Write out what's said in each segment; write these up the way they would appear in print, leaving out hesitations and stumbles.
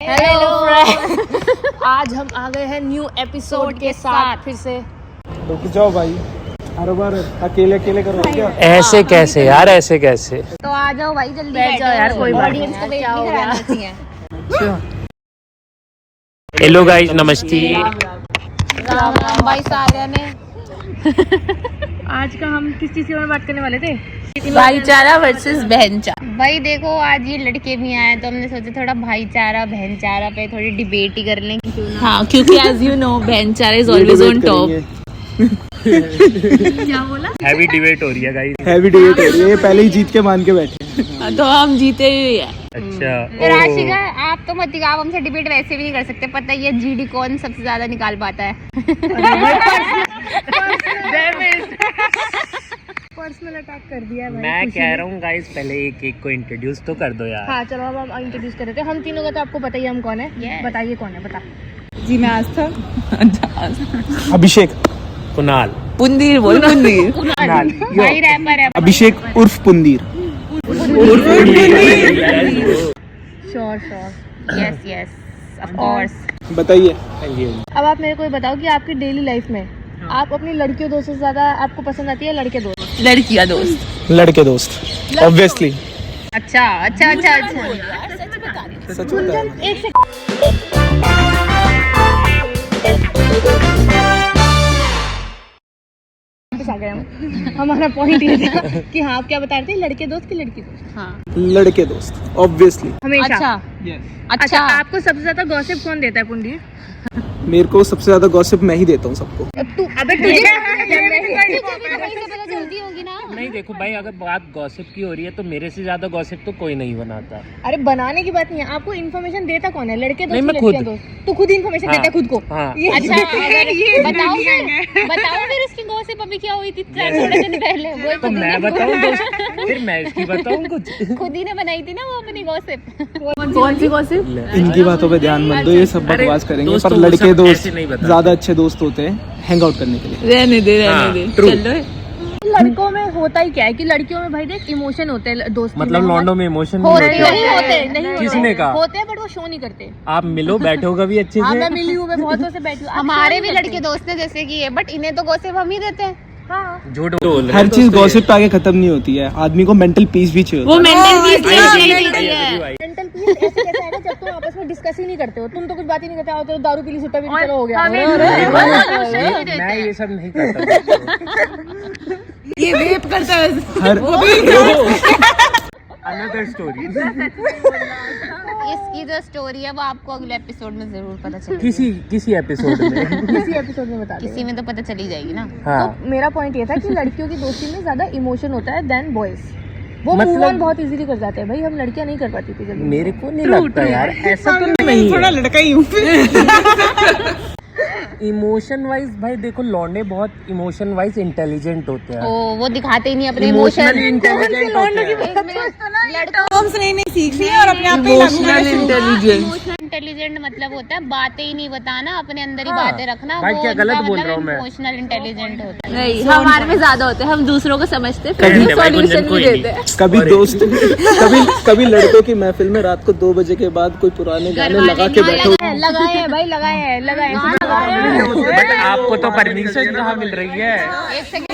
Hello friend, आज हम आ गए हैं न्यू एपिसोड के साथ फिर से। रुक जाओ भाई, हर बार अकेले अकेले करो क्या? ऐसे कैसे यार, ऐसे कैसे? तो आ जाओ भाई, जल्दी बैठ जाओ यार, कोई बात ऑडियंस को नहीं। वेट क्या नहीं हो कराना गया? चाहिए। हेलो गाइस, नमस्ते। राम राम भाई सारे ने। आज का हम किस चीज के बारे में बात करने वाले थे? भाईचारा वर्सेस बहनचारा। भाई देखो, आज ये लड़के भी आए तो हमने सोचा थोड़ा भाईचारा बहनचारा पे थोड़ी डिबेट ही कर लें, क्यों ना। हाँ, क्योंकि एज यू नो बहनचारा इज ऑलवेज ऑन टॉप। क्या बोला? हैवी डिबेट हो रही है गाइस। हैवी डिबेट हो रही है, पहले ही जीत के मान के बैठे। तो हम जीते ही है। अच्छा, तो राशिका, आप तो मत दिखाओ, हमसे डिबेट वैसे भी नहीं कर सकते। पता ही है जीडी कौन सबसे ज्यादा निकाल पाता है। पर्सनल अटैक कर दिया है भाई। मैं कह रहा हूँ गाइस, पहले एक एक को इंट्रोड्यूस तो कर दो यार। हाँ चलो, अब हम इंट्रोड्यूस कर देते हैं। हम तीनों का तो आपको पता ही है हम कौन है। Yes. बताइए कौन है, बता। जी मैं आस्था। अभिषेक। कुणाल। पुंदीर बोल, पुंदीर। भाई रैपर है। अभिषेक उर्फ Pundir. Sure sure. Yes yes, of course. बताइए। अब आप मेरे को ये बताओ कि आपकी डेली लाइफ में आप अपनी लड़कियों दोस्तों से ज्यादा आपको पसंद आती है लड़के दोस्त? लड़कियां दोस्त। लड़के दोस्त ऑब्वियसली। अच्छा अच्छा अच्छा अच्छा। सच बता रहा हूं। एक सेकंड, आ गए हम। हमारा पॉइंट ये था कि हाँ, आप क्या बता रहे थे, लड़के दोस्त की लड़की दोस्त? हाँ लड़के दोस्त ऑब्वियसली। हमेशा। अच्छा अच्छा, आपको सबसे ज्यादा गॉसिप कौन देता है पुंडी? मेरे को सबसे ज्यादा गॉसिप मैं ही देता हूँ सबको। तू? अबे तुझे पता जल्दी होगी ना। नहीं देखो भाई, अगर बात गॉसिप की हो रही है तो मेरे से ज्यादा गॉसिप तो कोई नहीं बनाता। अरे बनाने की बात नहीं है, आपको इन्फॉर्मेशन देता कौन है, लड़के दोस्त नहीं, की मैं लड़कियां खुद। दोस्त? तू खुद इन्फॉर्मेशन हाँ, देता है खुद को? हाँ। ये अच्छा, अगर बताओ फिर उसकी गॉसिप अभी क्या हुई थी थोड़े दिन पहले। वो तो मैं बताऊँ दोस्त, फिर मैं इसकी बताऊँ कुछ। खुद ही ने बनाई थी ना वो अपनी गॉसिप। कौन सी गॉसिप? इनकी बातों पे ध्यान मत दो, ये सब अरे, बकवास करेंगे। दोस्तों, पर वो लड़के सब दोस्त ऐसे नहीं बताते। ज्यादा अच्छे दोस्त होते हैं हैंग आउट करने के लिए। रहने दे, रहने हाँ, दे। true। चलो लड़कों में होता ही क्या है कि लड़कियों में भाई देख इमोशन होते हैं दोस्ती मतलब में। लॉन्डो में इमोशन होते नहीं नहीं होते। होते, नहीं होते। किसने कहा? होते हैं बट वो शो नहीं करते। आप मिलो, बैठोगे भी अच्छे हाँ, से। मैं मिली हूँ, मैं बहुतों से बैठी हूँ। आप हमारे show भी नहीं लड़के करते। दोस्त हैं जैसे कि ये, बट इन्हें तो गॉसिप हम ही देते हैं। हाँ, झूठ बोल रहे हर हैं चीज दोस्तों ये। गॉसिप पे आगे खत्म नहीं होती है। आदमी को मेंटल पीस भी चाहिए वो होता है। मेंटल पीस I agree, है। भाई। मेंटल पीस ऐसे कैसे आएगा जब तुम आपस में डिस्कस ही नहीं करते हो? तुम तो कुछ बात ही नहीं करते हो, तो दारू पी ली, सुट्टा पी ली, चलो हो गया। मैं ये सब नहीं करता। ये वेप करता है। हर अनदर स्टोरी। इसकी जो स्टोरी है वो आपको अगले एपिसोड में जरूर पता चलेगी। किसी एपिसोड में। किसी एपिसोड में बता किसी देंगे। में तो पता चली जाएगी ना। हाँ, तो मेरा पॉइंट ये था कि लड़कियों की दोस्ती में ज्यादा इमोशन होता है देन बॉयज। वो मतलब- मूव ऑन बहुत इजीली कर जाते हैं भाई, हम लड़कियां नहीं कर पाती थी जल्दी। मेरे को नहीं लगता यार, ऐसा तो नहीं है। लड़का ही हूँ। इमोशन वाइज भाई देखो, लौंडे बहुत इमोशन वाइज इंटेलिजेंट होते हैं। ओ, वो दिखाते ही नहीं अपने इमोशनली इमोशन। इंटेलिजेंट होते हैं। लड़कों नई नई सीख रही है और अपने आप पे इमोशनल इंटेलिजेंस। इंटेलिजेंट मतलब होता है बातें ही नहीं बताना, अपने अंदर ही बातें रखना। भाई, क्या गलत बोल रहा हूँ मैं? इमोशनल इंटेलिजेंट होता है। नहीं, हमारे में ज्यादा होते हैं, हम दूसरों को समझते हैं, फिर कहीं भी नहीं भाई, सॉल्यूशन गुंजन भी कोई देते नहीं। हैं। कभी दोस्त कभी लड़कों की महफिल में रात को 2 बजे के बाद कोई पुराने गाने लगा के बैठो। लगाए हैं भाई, लगाए हैं, लगाए हैं। बट आपको तो परमिशन कहाँ मिल रही है? एक सेकंड,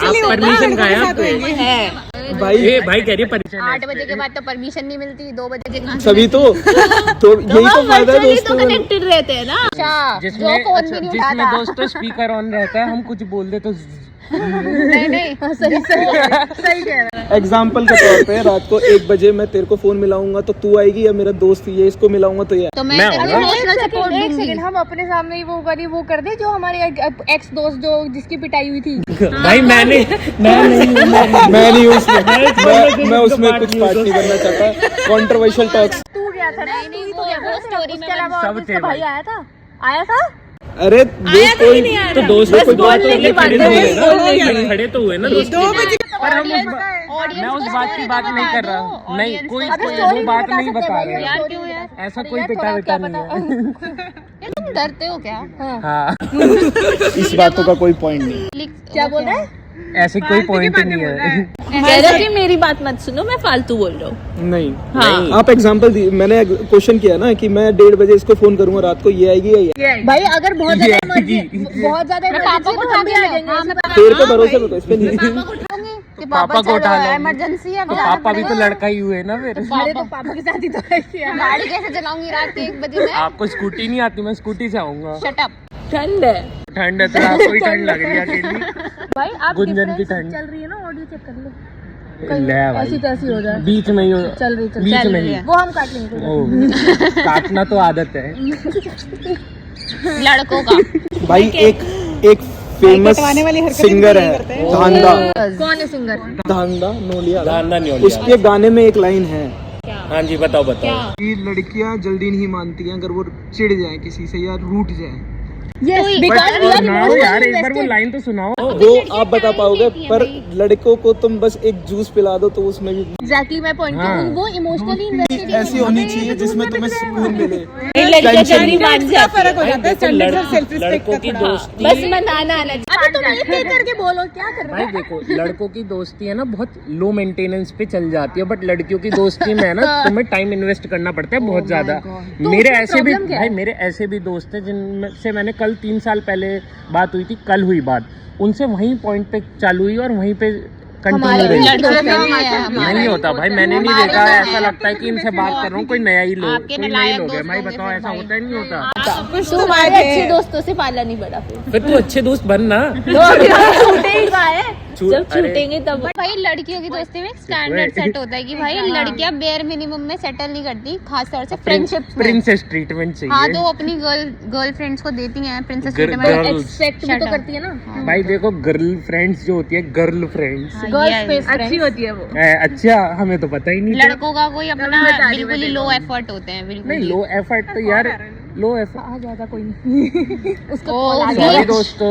आप परमिशन कहाँ है आपको? भाई ये भाई कह रही है परमिशन 8 बजे के बाद तो परमिशन नहीं मिलती, 2 बजे के सभी तो यही तो फायदा है दोस्तों में। कनेक्टेड रहते हैं ना। अच्छा, जो जिसमें फोन अच्छा, भी नहीं जिसमें उठाता। दोस्तों स्पीकर ऑन रहता है, हम कुछ बोल दे तो नहीं नहीं, सही सही कह रहा है। एग्जाम्पल के तौर पे रात को 1 बजे मैं तेरे को फोन मिलाऊंगा तो तू आएगी, या मेरा दोस्त ये इसको मिलाऊंगा तो ये। तो मैं मैं तेरे आऊंगा। इमोशनल सपोर्ट एक दूंगी। सेकंड, हम अपने सामने ही वो कर दे जो हमारे एक्स दोस्त जो जिसकी पिटाई हुई थी। भाई मैं नहीं मैं नहीं उसमें मैं उसमें कुछ पार्ट नहीं करना चाहता। Controversial talks. तू गया था ना? नहीं, नहीं, तू ही वो- तो गया था वो ना? स्टोरी उसके में अलावा सब और थे उसका भाई भाई। आया था। अरे दोस्त कोई तो दोस्त बस कोई बात बोलने की नहीं, बात खड़े है, तो हुए बस बोलने की ना, बात है। खड़े तो हुए ना दोस्त। पर हम मैं उस बात की बात नहीं कर रहा। नहीं, कोई अबे कोई स्टोरी वो बात बता नहीं सकते बता भाई, रहे। यार क्यों यार? ऐसा कोई यार, पिटा थोड़ा विटा क्या नहीं है। ये तुम डरते हो क्या? हाँ, इस बातों का कोई पॉइंट नहीं। लिख- क्या वो बोल रहा है? ऐसे कोई पॉइंट नहीं है। कह रहा कि मेरी बात मत सुनो, मैं फालतू बोल रहा हूँ। नहीं हाँ। आप एग्जांपल दी, मैंने क्वेश्चन किया ना कि मैं 1:30 बजे इसको फोन करूंगा रात को, ये आएगी या ये भाई अगर बहुत ज्यादा पापा को उठा के आ जाएंगे। तेरे पे भरोसे पे, इस पे नहीं। पापा को उठाऊंगी कि पापा को उठा लो। इमरजेंसी है, तो पापा भी तो लड़का ही हुए ना फिर। अरे तो पापा के साथ ही तो है यार। गाड़ी कैसे चलाऊंगी रात के 1 बजे में? आपको स्कूटी नहीं आती, मैं स्कूटी से आऊंगा। Shut up. ठंड है। ठंड है तो आपको ही ठंड लग रही है अकेली। भाई आप गुंजन की ठंड चल रही है ना, ऑडियो चेक कर लो, ले भाई, ऐसी तैसी हो जाए। बीच में ही चल रही बीच में ही वो हम काट लेंगे। ओ, काटना तो आदत है लड़कों का भाई। एक फेमस सिंगर है धांधा, कौन है सिंगर? धांधा नोलिया, दांदा नहीं हो उसके गाने में एक लाइन है हाँ जी, बताओ बताओ। कि लड़कियां जल्दी नहीं मानती हैं अगर वो चिढ़ जाए किसी से या रूठ जाए। सुनाओ यार, एक बार वो लाइन तो सुनाओ। वो आप बता पाओगे, पर लड़कों को तुम बस एक जूस पिला दो तो उसमें भी एग्जैक्टली मैं पॉइंट वो इमोशनली इन्वेस्टेड ऐसी होनी चाहिए जिसमें तुम्हें सुकून मिले। लड़कियां जल्दी मान जाती है। फर्क हो जाता है स्टैंडर्ड और सेल्फ रिस्पेक्ट लड़कों का की थोड़ा। दोस्ती, बस मनाना आना। अभी तुम एक करके बोलो क्या कर रहे भाई देखो, लड़कों की दोस्ती है ना बहुत लो मेंटेनेंस पे चल जाती है, बट लड़कियों की दोस्ती में है ना तुम्हें टाइम इन्वेस्ट करना पड़ता है बहुत ज्यादा। मेरे ऐसे भी भाई, मेरे ऐसे भी दोस्त हैं जिनमें से मैंने कल 3 साल पहले बात हुई थी, कल हुई बात, उनसे वहीं पॉइंट पे चालू हुई और वहीं पे कंटिन्यू रही। नहीं होता भाई, मैंने नहीं देखा, ऐसा लगता है कि इनसे बात कर रहा हूँ कोई नया ही लोग, कोई नए लोग है। भाई बताओ, ऐसा होता है नहीं होता? कुछ तो तुम्हारे बात अच्छे है। दोस्तों से पाला नहीं पड़ा फिर तू अच्छे दोस्त बन ना। छूटे ही कहा है, जब छूटेंगे तब। भाई लड़कियों की दोस्ती में एक स्टैंडर्ड सेट होता है कि भाई लड़कियां बेयर मिनिमम में सेटल नहीं करती, खासतौर से फ्रेंडशिप में। प्रिंसेस ट्रीटमेंट चाहिए। हाँ, तो अपनी गर्लफ्रेंड्स को देती हैं प्रिंसेस गर्ल्स। ट्रीटमेंट। एक्सपेक्ट भी तो करती है ना। भाई देखो, गर्ल फ्रेंड्स जो होती है, गर्ल फ्रेंड्स अच्छी होती है वो। अच्छा, हमें तो पता ही नहीं था। लड़कों का कोई अपना बिल्कुल ही लो एफर्ट होते हैं, बिल्कुल नहीं, ही। लो एफर्ट तो यार, लो एफर्ट आ जाएगा कोई नहीं। उसको call आ सॉरी जाएगा। दोस्तों।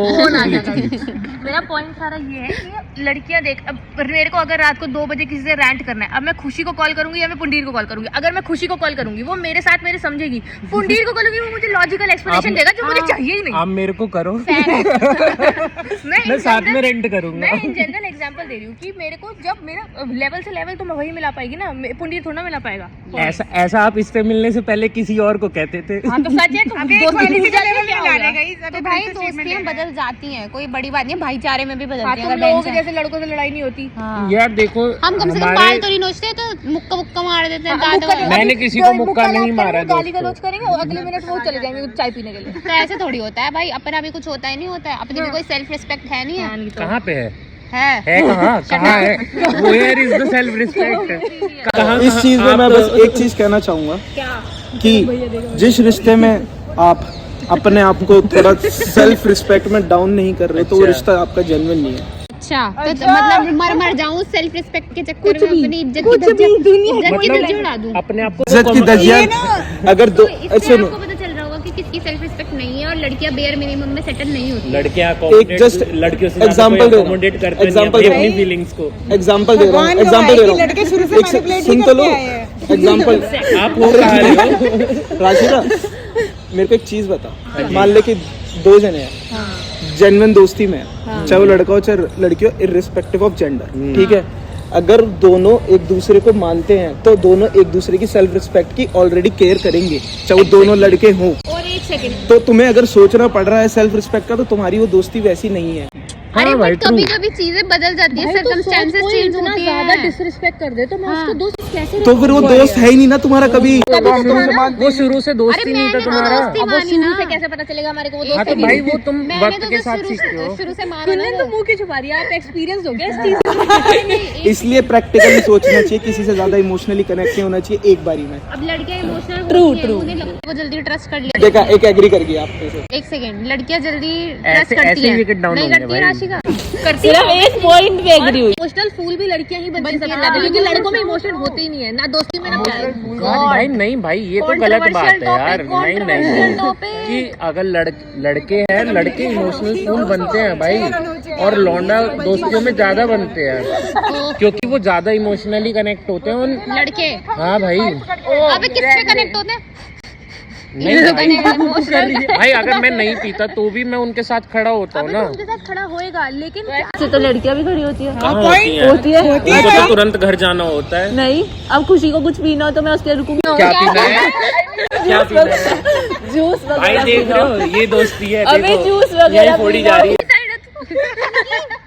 मेरा पॉइंट सारा ये है कि लड़कियां देख, अब मेरे को अगर रात को 2 बजे किसी से रैंट करना है, अब मैं खुशी को कॉल करूंगी या मैं पुंडीर को कॉल करूंगी? अगर मैं खुशी को कॉल करूंगी वो मेरे साथ मेरे समझेगी, पुंडीर को करूंगी वो मुझे लॉजिकल एक्सप्लेनेशन देगा जो मुझे चाहिए ही नहीं। आप मेरे को करो, मैं मैं साथ में रेंट करूंगा। मैं इन जनरल एग्जांपल दे रही हूँ कि मेरे को जब मेरा लेवल से लेवल तो मैं वही मिला पाएगी ना, पुंडीर थोड़ा मिला पाएगा। ऐसा आप इससे मिलने से पहले किसी और को कहते थे। हाँ तो सच है, तो भाई दोस्तियां बदल जाती हैं, कोई बड़ी बात नहीं, भाईचारे में भी बदलती हैं। तुम अगर लोगों बहन के जैसे लड़कों से लड़ाई नहीं होती। यार देखो, हम कम से कम बाल तो नहीं नोचते, तो मुक्का मुक्का मार देते हैं दांत वाले। मैंने किसी को मुक्का नहीं मारा गाली दोस्तों। गलौज करेंगे और अगले मिनट वो चले जाएंगे चाय पीने के लिए। तो ऐसे थोड़ी होता है भाई, अपना भी कुछ होता है नहीं होता है, अपनी भी कोई सेल्फ रिस्पेक्ट है नहीं है। कहाँ पे है है कहाँ है? Where is the self respect? कहाँ? इस चीज में मैं बस एक चीज कहना चाहूंगा कि जिस रिश्ते में आप अपने आप को थोड़ा सेल्फ रिस्पेक्ट में डाउन नहीं कर रहे तो वो रिश्ता आपका जेन्युइन नहीं है। अच्छा, तो मतलब मर जाऊं सेल्फ रिस्पेक्ट के चक्कर में, अपनी इज्जत की धज्जियां उड़ा दूं। अपने आप को इज्जत की धज्जियां अगर दो इससे सुनो, आपको पता चल रहा होगा कि किसकी सेल्फ रिस्पेक्ट नहीं है और लड़कियां बेयर मिनिमम में सेटल नहीं होती। लड़कियां एक जस्ट लड़कियों से एग्जांपल दे अकोमोडेट करते एग्जांपल हैं अपनी फीलिंग्स को। एग्जांपल दे रहा हूँ, एग्जांपल दे रहा हूँ, लड़के शुरू से एक मैनिपुलेट सुन ही तो लो करके आए हैं। एग्जांपल। आप हो कहा रहे हो? राशिदा, मेरे को एक चीज बता, मान ले कि 2 जने हैं, जेन्युइन दोस्ती में है, चाहे वो लड़का हो चाहे लड़की हो, इररिस्पेक्टिव ऑफ जेंडर, ठीक है? अगर दोनों एक दूसरे को मानते हैं तो दोनों एक दूसरे की सेल्फ रिस्पेक्ट की ऑलरेडी केयर करेंगे, चाहे वो दोनों लड़के हों। और एक सेकंड, तो तुम्हें अगर सोचना पड़ रहा है सेल्फ रिस्पेक्ट का, तो तुम्हारी वो दोस्ती वैसी नहीं है। अरे भाई, बट कभी कभी चीजें बदल जाती है, सर्कमस्टेंसेस चेंज होती ज्यादा है। डिसरिस्पेक्ट कर दे तो मैं उसको दोस्त कैसे तो फिर वो दोस्त है ही नहीं ना तुम्हारा कभी। वो शुरू से दोस्त ही नहीं था तुम्हारा। दोस्ती मानी शुरू ना। से कैसे पता चलेगा हमारे को वो हाँ दोस्त तो भाई वो तुम मैंने वक्त तो के बस साथ सीखते हो। शुरू से माना ना तो मुंह की छुपा रही है, आप एक्सपीरियंस हो गया इस चीज। इसलिए प्रैक्टिकली सोचना चाहिए, किसी से ज्यादा इमोशनली कनेक्ट नहीं होना चाहिए एक बारी में। अब लड़कियां इमोशनल होती हैं, उन्हें लगता है वो जल्दी ट्रस्ट कर लेती देखा, एक एग्री कर गया आप में से। है। एक सेकंड, लड़कियां जल्दी ट्रस्ट ऐसे करती ही हैं, विकेट डाउन नहीं होंगे करती है भाई। राशिका? सिर्फ एक पॉइंट पे एग्री हुई। इमोशनल फूल भी लड़कियां ही बनती हैं, क्योंकि लड़कों में इमोशन होते ही नहीं है, ना दोस्ती में ना प्यार में। भाई नहीं भाई, ये तो गलत बात है यार। नहीं कि अगर लड़के हैं, लड़के इमोशनल फूल बनते हैं भाई, और लौंडा दोस्तियों में ज्यादा बनते हैं क्योंकि वो ज्यादा इमोशनली कनेक्ट होते हैं उन लड़के हाँ भाई, अबे किससे कनेक्ट होते हैं? भाई अगर मैं नहीं पीता तो भी मैं उनके साथ खड़ा होता हूँ ना। उनके साथ खड़ा होएगा, लेकिन से तो लड़कियां भी खड़ी होती है। कहाँ होती है? उनको तो तुरंत घर जाना होता है। नहीं, अब खुशी को कुछ पीना हो तो मैं उसके लिए रुकूंगी। क्या पीना है? क्या पीना है? जूस भाई देख रहे हो, ये दोस्ती है। अबे देखो, जूस वगैरह यही फोड़ी जा रही है।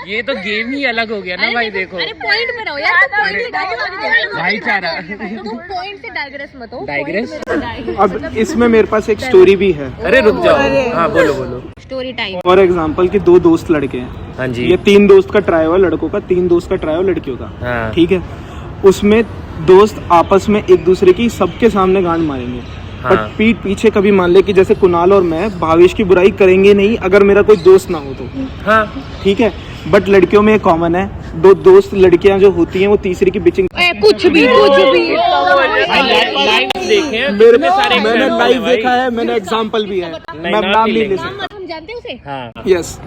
ये तो गेम ही अलग हो गया ना भाई। देखो पॉइंट में रहो यार, पॉइंट से डाइग्रेस भाईचारा। पॉइंट से डाइग्रेस मत हो। डाइग्रेस। अब इसमें मेरे पास एक स्टोरी भी है। अरे रुक जाओ, हाँ बोलो बोलो। Story time. फॉर एग्जाम्पल कि 2 दोस्त लड़के हैं, हाँ जी। ये 3 दोस्त का ट्राई हुआ लड़कों का, 3 दोस्त का ट्राई हुआ लड़कियों का। हाँ। ठीक है, उसमें दोस्त आपस में एक दूसरे की सबके सामने गांड मारेंगे। हाँ। बट पीठ पीछे कभी मान ले कि जैसे कुणाल और मैं भावेश की बुराई करेंगे नहीं अगर मेरा कोई दोस्त ना हो तो। हाँ। ठीक है, बट लड़कियों में कॉमन है, 2 दोस्त लड़कियां जो होती हैं वो तीसरी की बिचिंग। कुछ भी लाइव देखे हैं मेरे कितने सारे मैंने example लाइव है भाई। देखा है, मैंने एग्जाम्पल भी है, मैं नाम नाम नहीं नहीं ले लेंगे। सकता। हम जानते हैं उसे। हाँ। यस,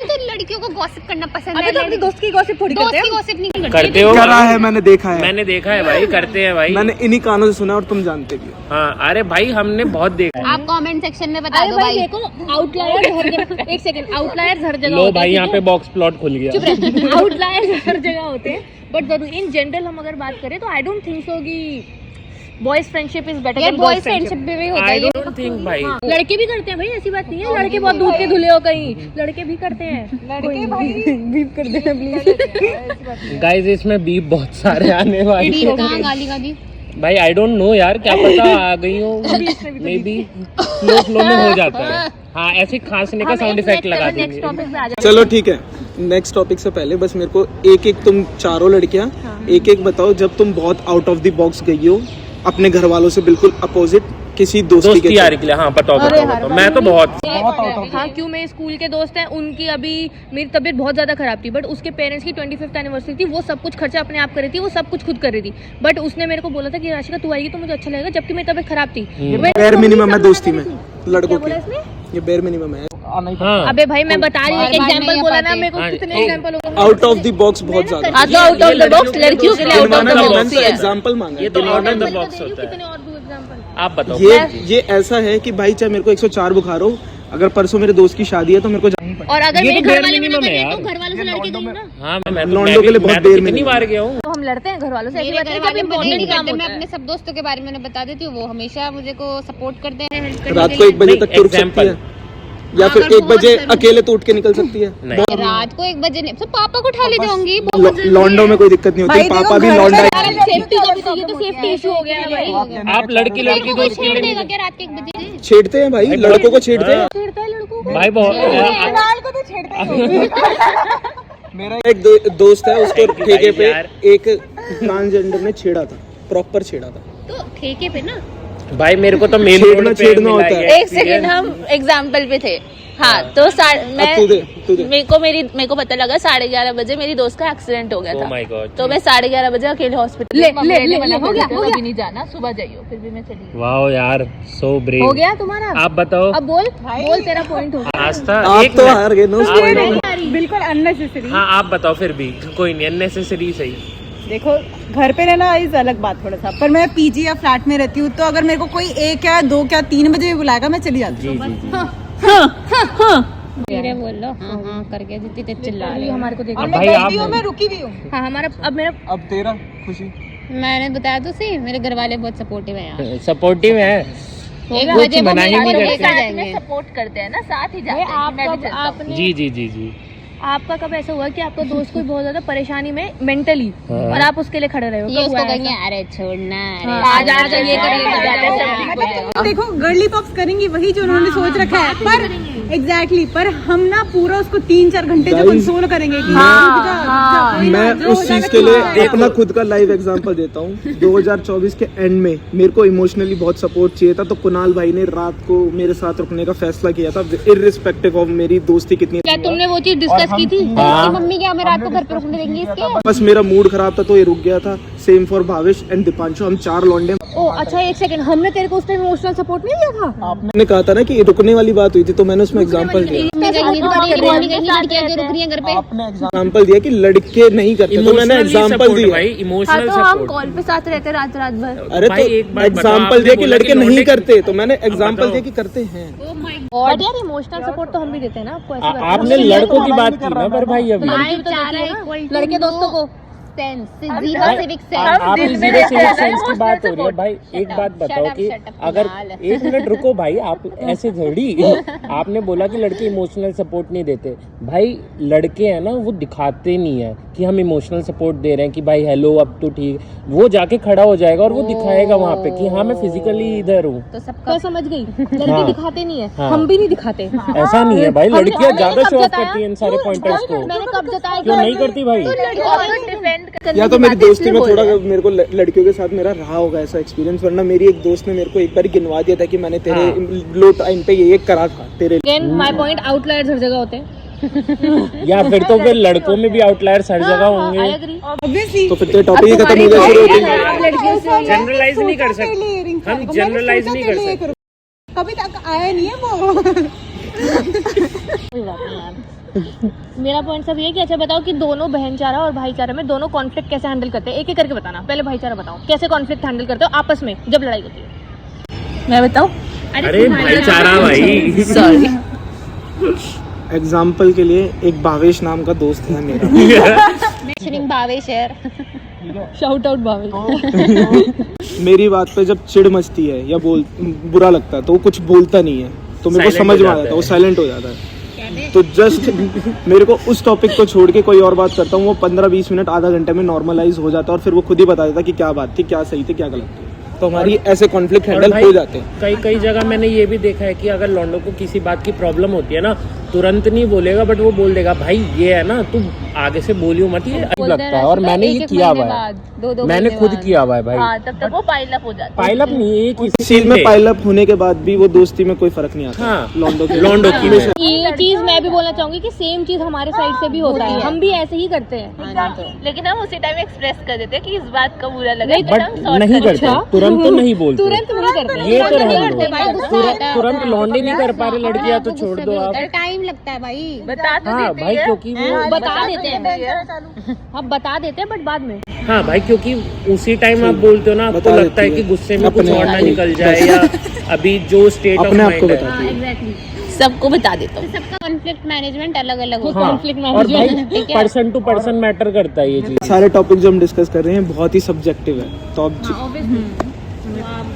तो लड़कियों को गॉसिप करना पसंद अबे है। तो अपने दोस्त की गॉसिप थोड़ी दोस्त करते की हैं। गॉसिप नहीं करते। करते हो? करा है, मैंने देखा है, मैंने देखा है भाई, करते हैं भाई। मैंने इन्हीं कानों से सुना और तुम जानते भी हो। हाँ, अरे भाई हमने बहुत देखा है। आप कमेंट सेक्शन में बता अरे दो भाई भाई। देखो, आउटलायर हर जगह, एक सेकंड, आउटलायर हर जगह लो होते हैं, भाई, यहाँ ठीक पे है? बॉक्स प्लॉट खुल गया। चुप रहे। आउटलायर हर जगह होते हैं, बट जरूर इन जनरल हम अगर बात करें तो आई डोंट थिंक सो कि बॉयज फ्रेंडशिप इज बेटर यार देन बॉयज फ्रेंडशिप में भी होता है आई ये। डोंट थिंक भाई। लड़के भी करते हैं भाई, ऐसी बात नहीं है। लड़के बहुत दूध के धुले हो कहीं, लड़के भी करते हैं। लड़के भाई बीप कर देना प्लीज। गाइस इसमें बीप बहुत सारे आने वाले इडियट, कहाँ गाली गा दी? भाई। आई डोंट नो यार, क्या पता आ गई हो, मे बी फ्लो में हो जाता है। हाँ, ऐसे खांसने का साउंड इफेक्ट लगा नेक्स्ट देंगे। टॉपिक पे आ जाए। चलो ठीक है, नेक्स्ट टॉपिक से पहले बस मेरे को एक एक, तुम चारों लड़कियां एक एक बताओ जब तुम बहुत आउट ऑफ द बॉक्स गई हो अपने घर वालों से बिल्कुल अपोजिट किसी दोस्ती के यारी के लिए। हाँ बताओ बताओ। मैं तो बहुत हाँ, क्यों, मेरे स्कूल के दोस्त हैं, उनकी अभी मेरी तबीयत बहुत ज्यादा खराब थी, बट उसके पेरेंट्स की 25th एनिवर्सरी थी, वो सब कुछ खर्चा अपने आप कर रही थी, वो सब कुछ खुद कर रही थी, बट उसने मेरे को बोला था कि राशिका तू आएगी तो मुझे अच्छा लगेगा, जबकि मेरी तबीयत खराब थी। बेर मिनिमम है दोस्ती में लड़कों की, ये बेर मिनिमम है। हाँ। अबे भाई मैं बता रही हूँ, एक बार एग्जांपल नहीं बोला आ ना पाते। मेरे को, हाँ, कितने एक- एग्जांपल हो गए। आउट ऑफ द बॉक्स बहुत ज्यादा। हाँ, तो आउट ऑफ द बॉक्स लड़कियों के लिए आउट ऑफ द मैंने बॉक्स है। एग्जाम्पल मांगा ये है। तो आउट ऑफ द बॉक्स होता कितने है। और दूँ एग्जांपल? आप बताओ। ये ऐसा है कि भाई चाहे मेरे को 104 बुखार हो, अगर परसों मेरे दोस्त की शादी है तो मेरे को जाना ही पड़ेगा। और अगर ये मेरे तो घर bare वाले मना minimum कर है रहे यार। तो घर वालों से लड़के गई ना, हाँ, मैं लौंडों के लिए बहुत देर में कितनी बार गया हूँ। तो हम लड़ते हैं घर वालों से, ऐसी मेरे बात घर नहीं, वाले जब मना ही नहीं इम्पोर्टेंट काम करते। मैं होता है। अपने सब दोस्तों के बारे में बता देती हूँ, वो हमेशा मुझे को सपोर्ट करते हैं। रात को 1 बजे तक तुर्क सकती example। है या फिर अगर 1 बजे बहुत जरूरी- अकेले तो उठ के निकल सकती है। नहीं। रात को 1 बजे नहीं, तो पापा को उठा ले जाऊंगी। बहुत जरूरी लॉन्डो है। में कोई दिक्कत नहीं होती, भाई देखो, पापा भी घर लौंडा पे है। सेफ्टी का भी तो, ये तो सेफ्टी इशू हो गया ना भाई। आप लड़की मेरे लड़की को कोई दोस्त के छेड़ लिए देगा क्या रात के 1 बजे? छेड़ते हैं भाई, लड़कों को छेड़ते हैं। छेड़ता है लड़कों को। भाई बहुत कुणाल को तो छेड़ते ही हो। मेरा एक दोस्त है, उसको Thank you ठेके भाई पे यार। एक ट्रांसजेंडर ने छेड़ा था, प्रॉपर छेड़ा था। तो ठेके पे ना भाई मेरे को तो मेन छेड़ना छेड़ना होता है। एक सेकंड, हम एग्जाम्पल पे थे। हाँ, तो अब तू दे। मेरे को पता लगा 11:30 बजे मेरी दोस्त का एक्सीडेंट हो गया Oh था। my God। तो मैं 11:30 बजे अकेले हॉस्पिटल ले हो गया, अभी नहीं जाना, सुबह जाइयो, फिर भी मैं चली गई। वाओ यार, सो ब्रेव। हो गया तुम्हारा? आप बताओ। अब बोल तेरा पॉइंट हो गया। आस्था आप एक तो मिनट। हार गए ना। बिल्कुल अननेसेसरी। हाँ आप बताओ, फिर भी कोई नहीं, अननेसेसरी सही। देखो, घर पे रहना इज अलग बात थोड़ा सा, पर मैं पीजी या फ्लैट में रहती हूँ, तो अगर मेरे को कोई 1 या 2 या 3 बजे भी बुलाएगा मैं चली जाती हूँ। जी जी जी। धीरे बोल लो। हाँ हाँ करके जितनी तेज चिल्ला रही ये हो। हमारे को देखो। और मैं भाई, गई आप- भी हूँ, मैं रुकी भी हूँ। हाँ, हमारा अब मेरा अब तेरा खुशी। मैंने बताया तो सही, मेरे घर वाले बहुत सपोर्टिव है यार। सपोर्टिव है। 1 कुछ बजे वो मना ही मेरे नहीं को करते। लेकर जाएंगे। सपोर्ट करते हैं ना, साथ ही जाते हैं। मैं भी चलता हूँ। जी जी जी जी। आपका कब ऐसा हुआ कि आपका दोस्त कोई बहुत ज्यादा परेशानी में मेंटली, हाँ। और आप उसके लिए खड़े रहे हो? ये कब उसको हुआ है कहेंगे ऐसा? अरे छोड़ना, हाँ, अरे आज ये कर मतलब देखो, गर्ली पॉप्स करेंगी वही जो उन्होंने सोच रखा है, पर एग्जैक्टली पर हम ना पूरा उसको 3-4 घंटे जो Guys, कंसोल करेंगे कि कोई ना, मैं जो उस हो चीज जाएगा के लिए ठीक है। अपना खुद का लाइव एग्जांपल देता हूँ। 2024 के एंड में मेरे को इमोशनली बहुत सपोर्ट चाहिए था, तो कुणाल भाई ने रात को मेरे साथ रुकने का फैसला किया था, इररिस्पेक्टिव ऑफ मेरी दोस्ती कितनी। क्या तुमने वो चीज डिस्कस की थी? इसकी मम्मी क्या हमें रात को घर पे रुकने देंगी इसके? बस मेरा मूड खराब था तो ये रुक गया था। Same for Bhavesh and Deepanshu, हम 4 लौंडे। ओ अच्छा, एक सेकंड, हमने तेरे को उस टाइम इमोशनल सपोर्ट नहीं दिया था? आपने कहा था ना कि रुकने वाली बात हुई थी, तो मैंने उस उसमें एग्जांपल दिया। घर पे आपने एग्जांपल दिया कि लड़के नहीं करते, तो मैंने एग्जांपल दिया। भाई इमोशनल तो हम सपोर्ट। कॉल पे साथ रहते रात रात भर। अरे भाई, तो एक बात बताओ, एग्जांपल आपने दिया कि बोला लड़के कि नहीं लौंडे- करते, तो मैंने एग्जांपल बताओ। दिया कि करते हैं। बट यार इमोशनल सपोर्ट तो हम भी देते हैं ना आपको, ऐसी बात नहीं है। आपने लड़कों की बात की ना, पर भाई अभी लड़के दोस्तों को आप ही जीरो सिविक सेंस की बात हो रही है भाई। एक बात बताओ कि अगर एक मिनट रुको भाई, आप ऐसे थोड़ी आपने बोला कि लड़के इमोशनल सपोर्ट नहीं देते। भाई लड़के हैं ना, वो दिखाते नहीं है कि हम इमोशनल सपोर्ट दे रहे हैं कि भाई हेलो अब तो ठीक। वो जाके खड़ा हो जाएगा और वो दिखाएगा वहाँ पे कि हाँ मैं फिजिकली इधर हूँ। तो सबका समझ गई, लड़के हाँ। दिखाते नहीं है, हाँ। हम भी नहीं दिखाते। ऐसा नहीं है भाई, लड़कियाँ मैंने ज्यादा कब शो ऑफ जताया? करती हैं इन सारे पॉइंटर्स को। मैंने कब जताया? क्यों नहीं करती भाई? या तो मेरी दोस्ती में थोड़ा मेरे को लड़कियों के साथ मेरा रहा होगा ऐसा एक्सपीरियंस, वरना मेरी एक दोस्त ने मेरे को एक बार गिनवा दिया था कि मैंने तेरे लो टाइम पे ये करा था तेरे। अगेन माय पॉइंट, आउटलायर्स हर जगह होते हैं। या फिर तो फिर लड़कों में भी आउटलायर्स हर जगह होंगे। I agree. ऑब्वियसली तो फिर तो टॉपिक ही खत्म हो गया, शुरू होती है। जनरलाइज नहीं कर सकते हम, जनरलाइज नहीं कर सकते। कभी तक आया नहीं है वो। मेरा पॉइंट सब ये है कि अच्छा बताओ कि दोनों बहनचारा और भाईचारा में दोनों कॉन्फ्लिक्ट कैसे हैंडल करते हैं, एक एक करके बताना। पहले भाईचारा बताओ, कैसे कॉन्फ्लिक्ट हैंडल करते हो आपस में जब लड़ाई होती है। मैं बताऊं? अरे भाईचारा भाई, सॉरी। एग्जाम्पल के लिए एक भावेश नाम का दोस्त है मेरा। भावेश यार, शाउट आउट भावेश। मेरी बात पे जब चिढ़ मचती है या बुरा लगता है तो वो कुछ बोलता नहीं है, तो मेरे को Silent समझ हो में आ जाता जाता है, है। वो साइलेंट हो जाता है। तो जस्ट मेरे को उस टॉपिक को छोड़ के कोई और बात करता हूँ, वो 15-20 मिनट आधा घंटे में नॉर्मलाइज हो जाता है और फिर वो खुद ही बता देता कि क्या बात थी, क्या सही थी, क्या गलत थी। तो हमारी ऐसे कॉन्फ्लिक्ट हैंडल हो जाते हैं। कई कई जगह मैंने ये भी देखा है कि अगर लौंडों को किसी बात की प्रॉब्लम होती है ना, तुरंत नहीं बोलेगा बट वो बोल देगा भाई ये है ना, तुम आगे से बोलियो मत, ये अजीब लगता है। और मैंने ये किया हुआ है, मैंने खुद किया हुआ है भाई। तब तक वो पाइल अप हो जाता है। पाइल अप नहीं, एक ही सीन में पाइल अप होने के बाद भी वो दोस्ती में कोई फर्क नहीं आता। हाँ, लौंडों की ये चीज मैं भी बोलना चाहूंगी कि सेम चीज हमारे साइड से भी होता है, हम भी ऐसे ही करते हैं। लेकिन हम उसी टाइम एक्सप्रेस कर देते हैं कि इस बात का बुरा लगा, बट नहीं करते, तुरंत तो नहीं बोलते। तुरंत नहीं करते। ये तो रहने दो, भाई, गुस्सा आता है। तुरंत लौंडे नहीं कर पा रहे लड़कियां तो छोड़ दो आप। टाइम लगता है भाई। बता तो हाँ देती भाई, है। क्योंकि वो बता देते हैं, हम बता देते हैं बट बाद में। हाँ भाई, क्योंकि उसी टाइम आप बोलते हो ना, आपको बता लगता है देती कि है। गुस्से में कुछ अपने और ना आप को। निकल जाए, या अभी जो स्टेट ऑफ अपने आप को माइंड है। बताती है। एग्जैक्टली, सबको बता देता हूँ। सबका कॉन्फ्लिक्ट मैनेजमेंट अलग अलग होता हाँ, conflict और भाई management, person to person matter करता है ये चीज। सारे टॉपिक जो हम डिस्कस कर रहे हैं बहुत ही सब्जेक्टिव है, तो अब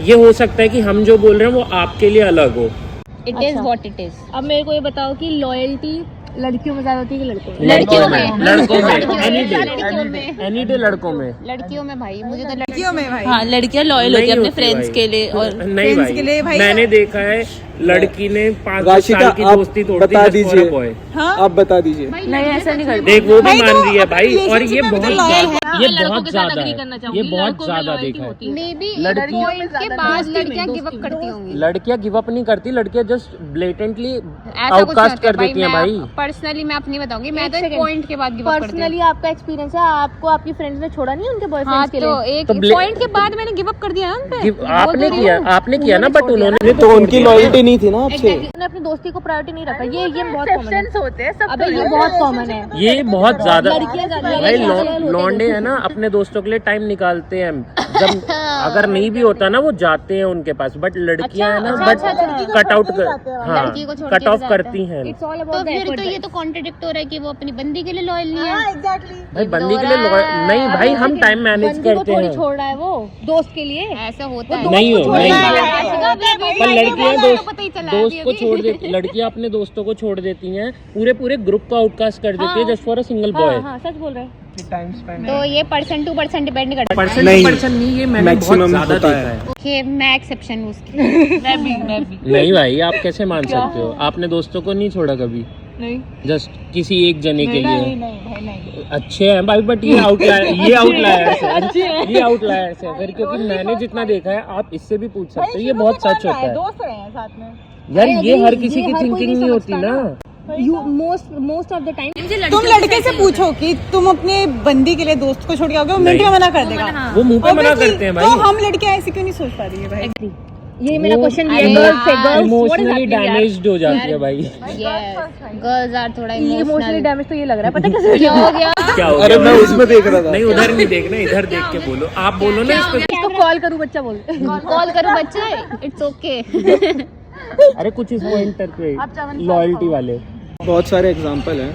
ये हो सकता है कि हम जो बोल रहे हैं वो आपके लिए अलग हो। है। It is what it is. अब मेरे को ये बताओ कि लॉयल्टी लड़कियों में ज्यादा होती है कि लड़कों में? लड़कियों में, लड़कों में, एनी डे, लड़कियों में, एनी डे लड़कों में। लड़कियों में भाई, मुझे तो लड़कियों में भाई हाँ, लड़कियां लॉयल होती नहीं है अपने होती फ्रेंड्स भाई। के लिए। और नहीं friends के लिए भाई, भाई मैंने देखा है लड़की ने 5 राशिका, साल की आप दोस्ती तोड़ दी बता just for a दीजिए। boy। हाँ आप बता दीजिए। नहीं, ऐसा नहीं करते। देख वो भी भाई मान तो रही है अपने भाई, और ये relationship में भी बहुत तो loyal है। ये लड़कों बहुत के साथ ज्यादा agree है, करना ये चाहूंगी, बहुत लड़कों में ज्यादा loyalty देखा है। होती है। मे बी लड़की- पॉइंट के बाद लड़कियां गिव अप करती होंगी। लड़कियां गिव अप नहीं करती, लड़कियां जस्ट ब्लेटेंटली ऐसा कुछ आउटकास्ट कर देती हैं भाई। पर्सनली मैं अपनी बताऊंगी, मैं एक तो एक second। पॉइंट के बाद गिव अप करती हूँ। पर्सनली आपका एक्सपीरियंस है, आपको आपकी फ्रेंड्स ने छोड़ा नहीं उनके हाँ बॉयफ्रेंड्स के तो लिए? एक तो पॉइंट के बाद मैंने गिव अप कर दिया ना उन पे। आपने किया, आपने किया ना, बट उन्होंने तो उनकी लॉयल्टी नहीं थी ना आपसे। उन्होंने अपनी दोस्ती को प्रायोरिटी नहीं रखा। ये बहुत कॉमन है। Exceptions होते हैं सब। अबे ये बहुत कॉमन है। ये बहुत ज्यादा लड़कियां ज्यादा- भाई लड़कियां होती लौंडे हैं है ना, अपने दोस्तों के लिए टाइम निकालते हैं। जब अगर नहीं भी होता ना, वो जाते हैं उनके पास, बट लड़कियां है ना, बट कट आउट हाँ, लड़की को छोड़ कट के ऑफ जाते हैं। करती हैं। It's all तो about the फिर effort, तो ये guys. तो कॉन्ट्रडिक्ट हो रहा है कि वो अपनी बंदी के लिए लॉयल नहीं हाँ है। एग्जैक्टली। भाई बंदी के लिए नहीं भाई, हम टाइम मैनेज बंदी को करते थोड़ी हैं। छोड़ रहा है वो दोस्त के लिए। ऐसा होता है। नहीं हो, नहीं पर पर लड़कियां दोस्त को छोड़ देती, लड़कियां अपने दोस्तों को छोड़ देती हैं, पूरे पूरे ग्रुप को आउटकास्ट कर देती है just for a single boy. हाँ, सच बोल रहे हैं। तो ये पर्सन टू पर्सन डिपेंड करता है। पर्सन नहीं, टू पर्सन नहीं, ये मैंने बहुत maximum ज्यादा होता देखा है। है। ओके, मैं एक्सेप्शन हूँ उसकी। मैं भी नहीं भाई, आप कैसे मान सकते हो? आपने दोस्तों को नहीं छोड़ा कभी? नहीं। जस्ट किसी एक जने के लिए? नहीं भाई नहीं। अच्छे हैं भाई, बट ये आउटलायर्स है, ये आउटलायर्स है फिर, क्योंकि मैंने जितना देखा है, आप इससे भी पूछ सकते हो, ये बहुत सच होता है दोस्त रहे हैं साथ में। यार। ये हर किसी ये की हर कोई थिंकिंग नहीं नहीं होती समझता ना। मोस्ट ऑफ द टाइम तुम लड़के से पूछो कि तुम अपने बंदी के लिए दोस्त को छोड़ के आओगे, वो मिनट में मना कर देगा। वो मुंह पे मना Obviously, करते हैं तो भाई। हम लड़के ऐसे क्यों नहीं सोच पा रही है भाई? ये मेरा क्वेश्चन ये अरे गर्ल्स से यार, गर्ल्स इमोशनली डैमेज्ड हो जाती है भाई। गर्ल्स आर थोड़ा इमोशनली इमोशनल। डैमेज तो ये लग रहा है, पता कैसे क्या हो गया? क्या हो अरे गया? मैं उसमें देख रहा था। नहीं उधर नहीं देखना, इधर देख के बोलो। आप बोलो ना इस पे। इसको कॉल करूं बच्चा बोल कॉल करो बच्चे, इट्स ओके। अरे कुछ इस पॉइंटर पे लॉयल्टी वाले बहुत सारे एग्जांपल हैं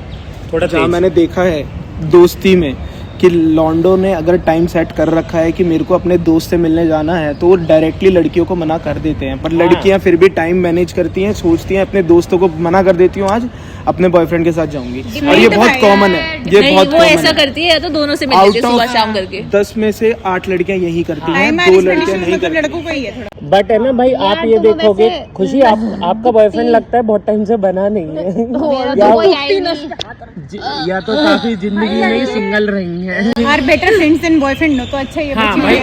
थोड़ा जहाँ तेज। मैंने देखा है दोस्ती में कि लॉन्डो ने अगर टाइम सेट कर रखा है कि मेरे को अपने दोस्त से मिलने जाना है तो वो डायरेक्टली लड़कियों को मना कर देते हैं, पर लड़कियां फिर भी टाइम मैनेज करती हैं, सोचती हैं अपने दोस्तों को मना कर देती हूँ आज अपने बॉयफ्रेंड के साथ जाऊंगी। और ये बहुत कॉमन है, ये बहुत वो ऐसा करती है या तो दोनों से मिलती है सुबह शाम करके। 10 में से 8 लड़कियां यही करती हैं, टाइम 2 लड़कियां नहीं करती। लड़कों का ही है थोड़ा। बट है ना भाई, आप ये देखोगे खुशी, आपका बॉयफ्रेंड लगता है बहुत टाइम से बना नहीं है या तो काफी जिंदगी में ही सिंगल रही है। Are better friends than boyfriend no, तो अच्छा ही है। हाँ भाई,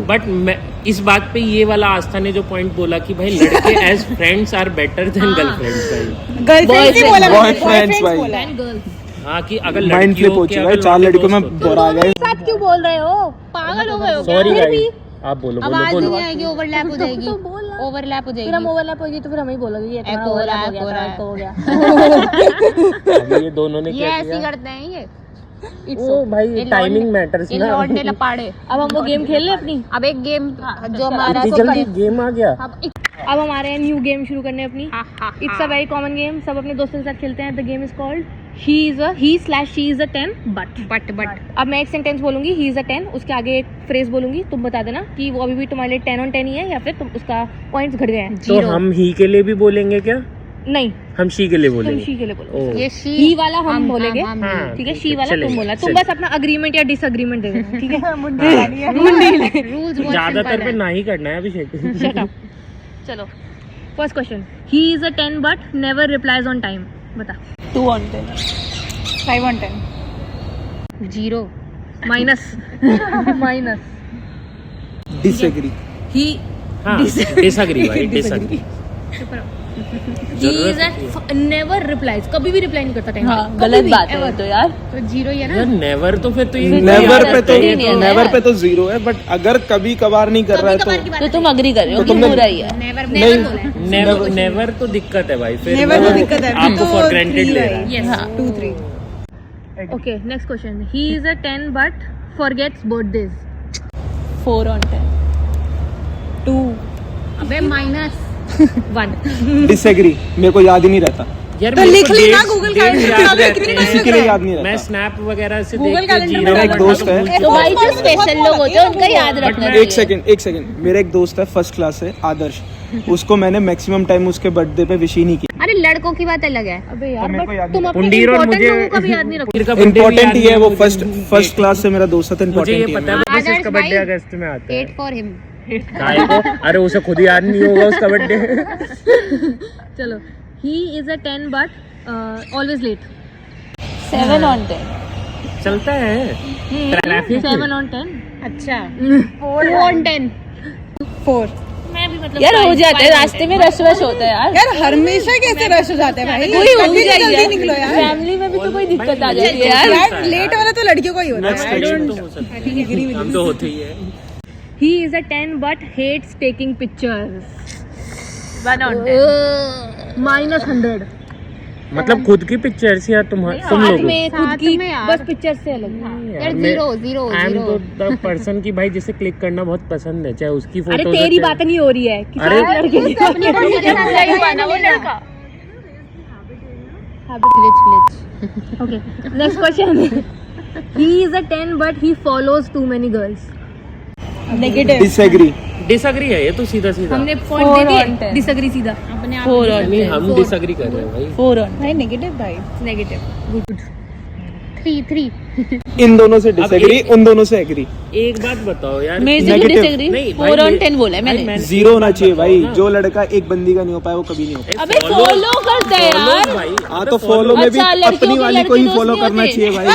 बट मैं इस बात पे ये वाला आस्था ने जो पॉइंट बोला कि भाई लड़के as friends are better than girlfriends भाई। गर्लफ्रेंड ही बोला, बॉयफ्रेंड्स भाई। बोला। हाँ कि अगर माइंड फ्लिप हो चुका है, 4 लड़कियों में बोरा गए। साथ क्यों बोल रहे हो, पागल हो गए हो क्या? सॉरी गाइस, आप बोलो बोलो आवाज बोलो। नहीं आएगी, ओवरलैप हो जाएगी। तो बोल ना। ओवरलैप हो फिर हम जाएगी। ओवरलैप होगी तो फिर हम ही बोलोगे ये तुम्हारा Echo हो रहा overlap है, हो गया, हो हो रहा गया। अभी ये दोनों ने ये क्या ऐसे किया? करते हैं ये। ओ भाई टाइमिंग मैटर्स ये ना। लौंडे लपाड़े। अब हम वो गेम खेल ले अपनी। अब एक गेम जो हमारा इतनी जल्दी गेम आ गया। अब हमारे हैं न्यू गेम शुरू करने अपनी। It's a very common game, सब अपने दोस्तों के साथ खेलते हैं। The game is called he/she is a 10 but। अब मैं एक सेंटेंस बोलूंगी, he is a 10, उसके आगे एक फ्रेज बोलूंगी, तुम बता देना कि वो अभी भी तुम्हारे लिए 10 on 10 ही है या फिर तुम उसका पॉइंट्स घट गए हैं। तो हम ही के लिए भी बोलेंगे क्या? नहीं, हम शी के लिए तुम बोलेंगे। she के लिए बोलो। ओ, ये ही वाला हम बोलेंगे, हाँ, ठीक है? she वाला तुम चलेगा, बोला, तुम चलेगा। बस अपना अग्रीमेंट या डिसएग्रीमेंट दे देना, ठीक है? रूल्स बहुत ज्यादातर पे ना ही करना है अभिषेक। Shut up। चलो first question, he is a 10 but never replies on time। बता। 2 on 10, 5 on 10, 0। Minus disagree. he हाँ डिसएग्री भाई, disagree. he is a never replies, कभी भी रिप्लाई नहीं करता टाइम पे। हाँ, गलत बात है तो यार। तो 0 ही है ना। यार नेवर तो फिर तो ये नेवर पे तो 0 है, बट अगर कभी कभार नहीं कर रहा है तो तो तुम अग्री कर रहे हो तो कि तुमने- बुरा ही है। नेवर नेवर तो दिक्कत है भाई। फिर नेवर वो तो दिक्कत है। आपको फॉर ग्रांटेड ले रहा है। yes। 2 3। Okay, next question. He is a 10 but forgets birthdays. 4 on 10, 2। अबे माइनस 1। डिसएग्री, मेरे को याद ही नहीं रहता, यार तो मेरे लिख को लेना dates- Google dates Calendar याद में, रहते हैं। इसी के लिए याद नहीं मैं रहता। स्नैप वगैरह से Google देख के Calendar जीरो में एक दोस्त है। तो भाई जो स्पेशल लोग होते हैं उनका याद रखना चाहिए। एक सेकंड, मेरा एक दोस्त है फर्स्ट क्लास से, आदर्श। उसको मैंने मैक्सिमम टाइम उसके बर्थडे पे विश ही नहीं किया। अरे लड़कों की बात अलग है। अबे यार, मेरे को याद but तुम अपने पुंडीर और important मुझे लोगों का भी याद नहीं रखते। पुंडीर का birthday भी इम्पोर्टेंट याद ही है, नहीं वो मुझे। फर्स्ट क्लास से मेरा दोस्त था, मुझे ये इम्पोर्टेंट पता है है। बस इसका आदर्श बर्थडे भाई, अगस्त में आता है। 8 for him। काय को? अरे उसे खुद ही याद नहीं होगा उसका बर्थडे। चलो, he is a 10 but always late। 7 on 10, चलता है ट्रैफिक 7 on 10। अच्छा 4 on 10। 4। मैं भी मतलब यार हो जाते हैं, रास्ते में रश वश होता है यार। यार हमेशा कैसे रश हो जाते हैं भाई, कोई हो कभी जाएगा जल्दी निकलो यार। फैमिली में भी तो कोई दिक्कत आ जाती है यार। यार लेट वाला तो लड़कियों का ही होता Next है। question। तो हो सकता है, हम तो होते ही है। he is a 10 but hates taking pictures। 1 on 10, -100। मतलब खुद की पिक्चर्स या तुम साथ लोग में खुद साथ की में यार। बस पिक्चर से अलग। यार 0 आई एम 0 तो द पर्सन की भाई जिसे क्लिक करना बहुत पसंद है, चाहे उसकी अरे फोटो तेरी बात नहीं हो रही है, किसी अरे- और लड़के की। Okay, next question. He is a 10 but he follows too many girls। Negative. Disagree. Disagree है ये तो सीधा सीधा। हमने पॉइंट दे 4 on दिए, 10। डिसएग्री सीधा। 4 on नहीं 10, हम डिसएग्री कर रहे हैं भाई। 4 on 10। भाई नेगेटिव भाई। नेगेटिव। गुड। 3 इन दोनों से डिसएग्री, उन दोनों से एग्री। एक बात बताओ यार, मेरे से Negative। डिसएग्री। नहीं, भाई 4 on मेरे- 10 बोला है मैंने। भाई 0 होना चाहिए भाई, जो लड़का एक बंदी का नहीं हो पाया वो कभी नहीं हो पाया। अबे फॉलो करते हैं यार। भाई हाँ तो फॉलो में भी अच्छा, लड़कियों अपनी के वाली को ही लड़के फॉलो दोस्त करना नहीं चाहिए भाई।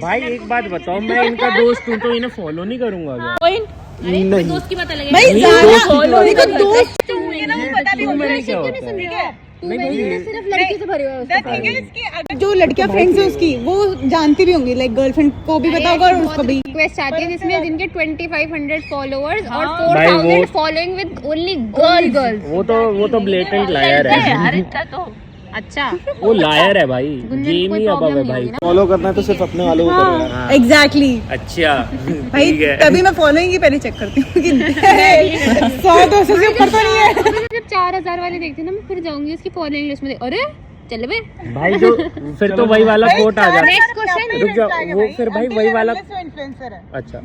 भाई एक बात बताओ, मैं इनका दोस्त हूँ तो इन्हें फॉलो नहीं करूंगा क्या? पॉइंट नहीं, दोस्त की बात अलग है। भाई नहीं, ज़्यादा दोस्त फॉलो नहीं, तो दोस्त होंगे ना, वो पता भी होगा। मैंने क्या होता है? ठीक है नहीं भाई सिर्फ लड़की से भरे हुए हैं उसका The thing is कि अगर जो लड़कियां फ्रेंड्स है उसकी वो जानती भी होंगी, लाइक गर्लफ्रेंड को भी पता होगा और उसको भी। रिक्वेस्ट आती है जिसमें जिनके 2500 फॉलोअर्स और भाई 4000 फॉलोइंग विद ओनली गर्ल्स। वो तो ब्लेटेंट लायर है यार इतना तो अच्छा वो लायर है भाई, ये नहीं अब है भाई। फॉलो करना है तो सिर्फ अपने वालों को करो यार। हाँ। एग्जैक्टली अच्छा भाई, ठीक है। तभी मैं फॉलोइंग ही पहले चेक करती हूँ कि 100-200 से ऊपर तो नहीं है। जब 4000 वाले देखती हूँ ना मैं फिर जाऊंगी उसकी फॉलोइंग लिस्ट में। अरे चल बे भाई जो फिर तो वही वाला कोट आ जाता नेक्स्ट क्वेश्चन। रुक जाओ, वो फिर भाई वही वाला इन्फ्लुएंसर है। अच्छा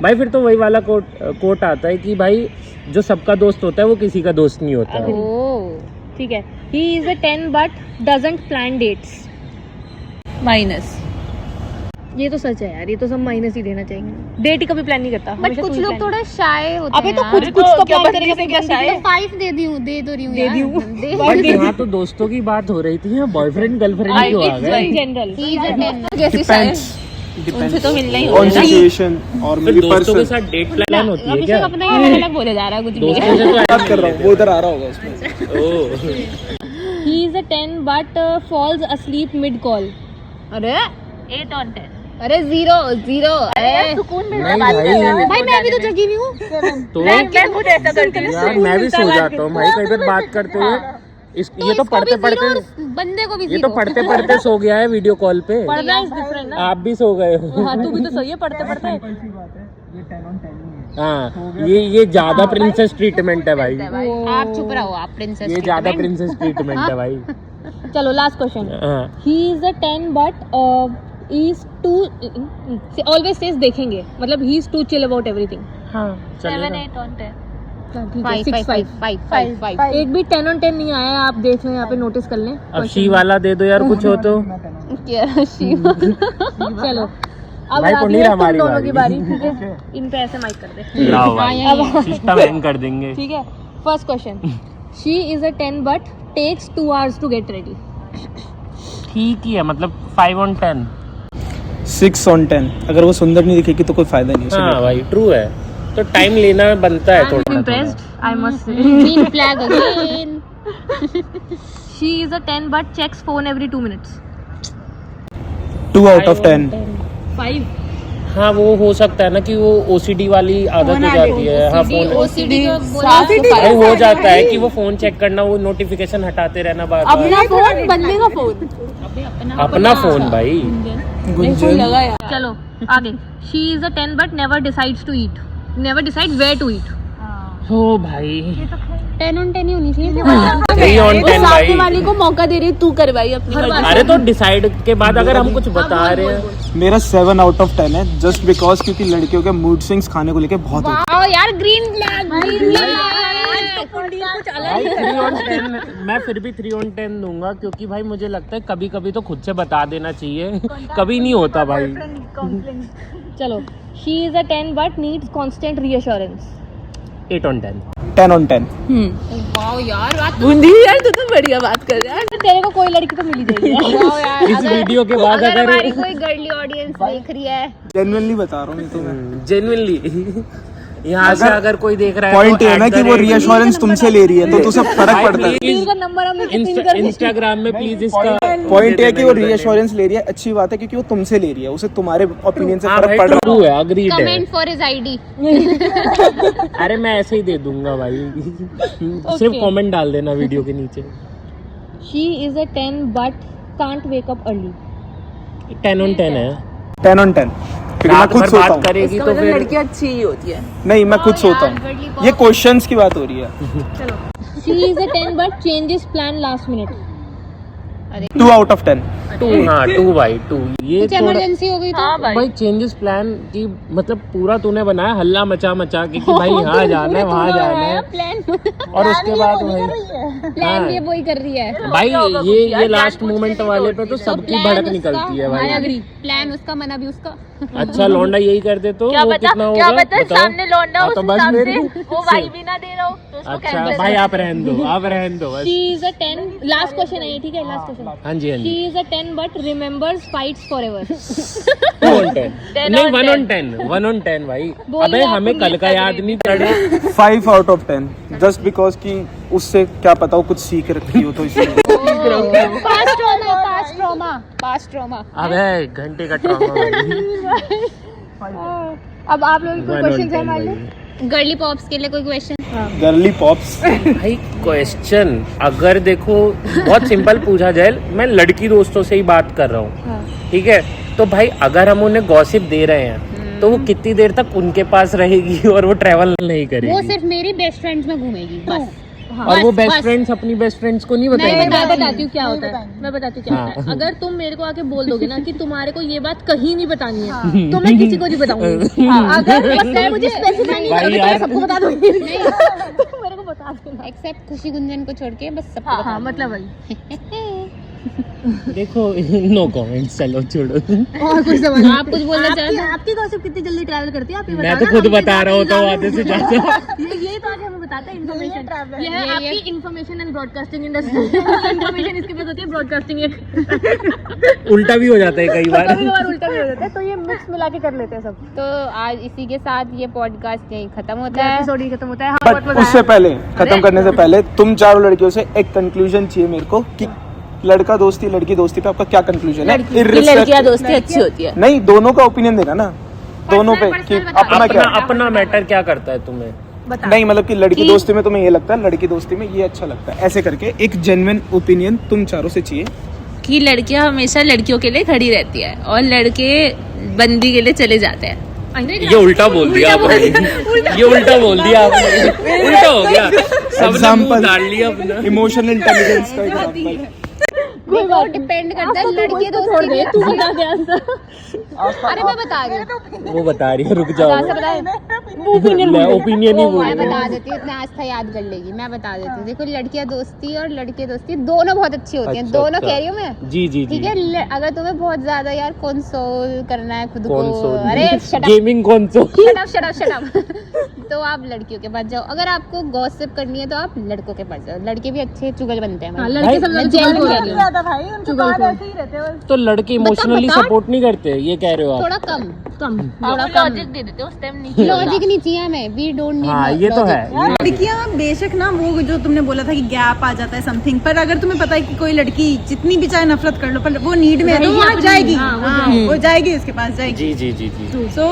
भाई फिर तो वही वाला कोट आता है कि भाई जो सबका दोस्त होता है वो किसी का दोस्त नहीं होता। ठीक है। He is a 10 but doesn't plan dates. Minus. ये तो सच है यार, ये तो सब माइनस ही देना चाहिए। डेट ही कभी प्लान नहीं करता। बट कुछ लोग थोड़ा शाय होते अबे हैं तो कुछ कुछ तो प्लान करेगा अपनी बंदी के लिए। 5 दे दी हूँ दे दो रही हूँ दे दी यार। हूँ। दे बट यहाँ तो दोस्तों की बात हो रही थी, यहाँ बॉयफ्रेंड गर्लफ्रेंड क्यों आ गए? जनरल He is a 10 जैसी Depends. उनसे तो मिलना ही On होगा ना। situation और फिर maybe दोस्तों के person। साथ डेट प्लान होती है क्या? अपना ही अलग अलग बोले जा रहा है कुछ भी। दोस्तों से तो बात कर रहा हूँ, वो इधर आ रहा होगा उसमें। ओह He is a 10 but falls asleep mid call. अरे 8 on 10. अरे 0 अरे सुकून नहीं भाई, भाई मैं भी तो जगी हुई हूँ। तो मैं खुद ऐसा करती हूँ। यार मैं भी सो जाता हूँ भाई कई बार बात करते हुए। ये तो पढ़ते पढ़ते बंदे को भी ये तो पढ़ते पढ़ते सो गया है वीडियो कॉल पे। पढ़ना इज डिफरेंट ना। आप भी सो गए हो। हाँ तू भी तो सही है पढ़ते पढ़ते। हाँ ये ज्यादा प्रिंसेस ट्रीटमेंट है भाई, आप चुप रहो आप प्रिंसेस। ये ज्यादा प्रिंसेस ट्रीटमेंट है भाई। चलो लास्ट क्वेश्चन। हाँ he is a 10 but is to always says देखेंगे, मतलब he is too chill about everything. हाँ चलेगा। 8 on 10. 5 एक भी 10 on 10 नहीं आया है, आप देख लें यहाँ पे नोटिस कर लें। अब शी वाला दे दो यार कुछ हो तो। चलो अब भाई आती पुनीर है तुम हमारी दोनों की बारी। बारी। ठीक है, इन पे ऐसे माइक कर दे। लाओ भाई सिस्टम हैंग कर देंगे। ठीक है, first question. She is a 10 but takes 2 hours to get ready. ठीक ही है, मतलब 5 on 10। 6 on 10। अगर वो सुंदर नहीं दिखेगी तो कोई फायदा नहीं है। हाँ भाई ट्रू है, तो टाइम लेना बनता है थोड़ा। Impressed I must say. Green flag again. She is a 10 but checks phone every 2 minutes। 2 out of 10। 5। हाँ वो हो सकता है ना कि वो ओसीडी वाली आदत हो जाती है। हाँ फोन ओसीडी जो भाई हो जाता है कि वो फोन चेक करना, वो नोटिफिकेशन हटाते रहना बार बार। अपना फोन बंदे का फोन। अपना फोन भाई। गुंजन लगा यार। चलो आगे। She is a 10 but never decides to eat, never decide where to eat. हो भाई 10 on 10 ही होनी चाहिए। 3 on 10 सामने भाई। वाले को मौका दे रही है, तू कर भाई अपनी मर्जी। अरे तो डिसाइड के बाद अगर हम कुछ बता रहे हैं। मेरा 7 out of 10 है, जस्ट बिकॉज क्योंकि लड़कियों के मूड स्विंग्स खाने को लेके बहुत होते हैं। वाओ यार ग्रीन फ्लैग भाई 3 on 10 मैं फिर भी 3 on 10 दूंगा, क्योंकि भाई मुझे लगता है कभी कभी तो खुद से बता देना चाहिए। कभी नहीं होता भाई। चलो, she is a 10 but needs constant reassurance. 8 on 10। 10 on 10। Wow यार बात बूंदी यार, तू तो बढ़िया बात कर रहा है। तेरे को कोई लड़की तो मिली जाएगी। वाओ यार। इस वीडियो के बाद अगर अगर हमारी कोई गर्ली ऑडियंस देख रही है जेन्युइनली बता रहा हूँ, नहीं तो मैं। जेन्युइनली यहाँ से अगर कोई देख रहा है पॉइंट तो ये है ना कि वो रीअश्योरेंस तुमसे ले रही है, तो तुझे फर्क पड़ता है। तीन का नंबर हम इंस्टाग्राम में प्लीज इसका पॉइंट ये है कि वो रीअश्योरेंस ले रही है, अच्छी बात है, क्योंकि वो तुमसे ले रही है, उसे तुम्हारे ओपिनियन से फर्क पड़ रहा ट्रू है, अग्रीड है। Comment for his ID. अरे मैं ऐसे ही दे दूंगा भाई। सिर्फ कमेंट डाल देना वीडियो के नीचे। She is a 10 but can't wake up early. 10 on 10 है। 10 on 10। क्योंकि मैं रात खुद भर सोता बात हूँ। करेगी इसका तो मतलब फिर लड़की अच्छी ही होती है। नहीं, मैं खुद सोता हूँ। ये क्वेश्चंस की बात हो रही है। She is a 10 but changes plan last minute. 2 out of 10। 2 हाँ 2 भाई 2। ये कुछ थोड़ा इमरजेंसी हो गई तो भाई चेंजेस प्लान की मतलब पूरा तूने बनाया हल्ला मचा मचा के कि भाई यहाँ जाना है वहाँ जाना है, प्लान और उसके बाद भाई प्लान भी वही कर रही है। भाई ये लास्ट मोमेंट वाले पे तो सबकी भड़क निकलती है भाई। प्लान उसका मना भी उसका। अच्छा लौंडा यही कर दे तो क्या वो बता, कितना क्या होगा बता, बताओ? सामने लौंडा हाँ, उस तो बस हिसाब मेरे से वो भाई भी ना दे रहा हो तो उसको अच्छा cancel भाई कर। आप रहने दो, आप रहने दो बस। She is a 10 last question है ये, ठीक है, लास्ट क्वेश्चन। हाँ जी हाँ शी जी। Is a 10 10 but remembers fights forever. 2 on 10 नहीं 1 on 10 1 on 10 भाई अबे हमें कल का याद नहीं पड़े 5 out of 10 जस्ट बिकॉज कि उससे क्या पता वो कुछ सीख रखी हो तो इसलिए पास्ट ट्रॉमा अबे घंटे का ट्रॉमा भाई अब आप लोगों को क्वेश्चन है हमारे लिए? गर्ली पॉप्स के लिए कोई क्वेश्चन? गर्ली पॉप्स भाई क्वेश्चन अगर देखो बहुत सिंपल पूछा जाए मैं लड़की दोस्तों से ही बात कर रहा हूँ ठीक है तो भाई अगर हम उन्हें गॉसिप दे रहे हैं तो वो कितनी देर तक उनके पास रहेगी और वो ट्रैवल नहीं करेगी वो सिर्फ मेरी बेस्ट फ्रेंड्स में घूमेगी बस। और वो बेस्ट फ्रेंड्स अपनी बेस्ट फ्रेंड्स को नहीं बताएंगे मैं बताती हूँ क्या होता है मैं बताती हूँ क्या होता है अगर तुम मेरे को आके बोल दोगे ना कि तुम्हारे को ये बात कहीं नहीं बतानी है तो मैं किसी को नहीं बताऊंगी अगर मुझे स्पेसिफाई भाई नहीं यार सबको बता दूंगी मेरे को बता देना एक्सेप्ट खुशी गुंजन को छोड़ के बस सबको हाँ मतलब वही देखो नो कमेंट्स चलो छोड़ो और कुछ सवाल आप कुछ बोलना चाहते हैं? आपकी गॉसिप कितनी जल्दी ट्रैवल करती है आप ये मैं बताओ तो ना, खुद हम बता रहा होता हूँ आधे से ज्यादा ये तो आगे हमें बताता है इन्फॉर्मेशन ये है आपकी information and broadcasting industry information इसके पास होती है ब्रॉडकास्टिंग एक उल्टा भी हो जाता है कई बार कभी कभार उल्टा भी हो जाता है तो ये मिक्स मिला के कर लेते हैं सब तो आज इसी के साथ ये पॉडकास्ट यहीं खत्म होता है। एपिसोड ही खत्म होता है हाँ बहुत बट मजा उससे आया पहले खत्म करने से पहले तुम चारों लड़कियों से एक कंक्लूजन चाहिए मेरे को कि लड़का दोस्ती लड़की दोस्ती पे आपका क्या कंक्लूजन है लड़कियां दोस्ती अच्छी होती है नहीं दोनों का ओपिनियन देना ना दोनों पे कि अपना क्या अपना मैटर क्या करता है तुम्हें नहीं मतलब कि लड़की दोस्ती में तुम्हें ये लगता है लड़की दोस्ती में ये अच्छा लगता है ऐसे करके एक जेन्युइन ओपिनियन तुम चारों से चाहिए कि लड़कियां हमेशा लड़कियों के लिए खड़ी रहती है और लड़के बंदी के लिए चले जाते हैं। ये उल्टा बोल दिया आपने ये उल्टा बोल दिया आपने उल्टा हो गया सबने मुंह डाल लिया अपना इमोशनल इंटेलिजेंस का एग्जांपल वो डिपेंड करता है लड़की दोस्ती में तू बता दे आंसर अरे मैं बता रही हूँ वो बता रही है रुक जाओ ओपिनियन ही बोल मैं बता देती हूँ इतना आस्था याद कर लेगी मैं बता देती हूँ देखो लड़कियां दोस्ती और लड़के दोस्ती दोनों बहुत अच्छी होती हैं अच्छा, दोनों अच्छा। कह रही हूँ मैं जी जी ठीक जी है अगर तुम्हें बहुत ज्यादा यार कंसोल करना है खुद को कौन अरे गेमिंग कौन सो शट तो आप लड़कियों के पास जाओ अगर आपको गॉसिप करनी है तो आप लड़कों के पास जाओ लड़के भी अच्छे चुगल बनते हैं लड़के सब मैं लोग जेल हो चुगल रही हूँ ज्यादा भाई उनके बाद ऐसे ही रहते हैं तो लड़के इमोशनली सपोर्ट नहीं करते ये कह रहे हो आप थोड़ा कम कम थोड़ा लॉजिक दे देते उस टाइम नहीं लॉजिक नहीं चाहिए हमें वी डोंट नीड हाँ ये तो है लड़कियां बेशक ना वो जो तुमने बोला था कि गैप आ जाता है समथिंग पर अगर तुम्हें पता है कि कोई लड़की जितनी भी चाहे नफरत कर लो पर वो नीड में है तो वहाँ जाएगी वो जाएगी उसके पास जाएगी जी जी जी जी सो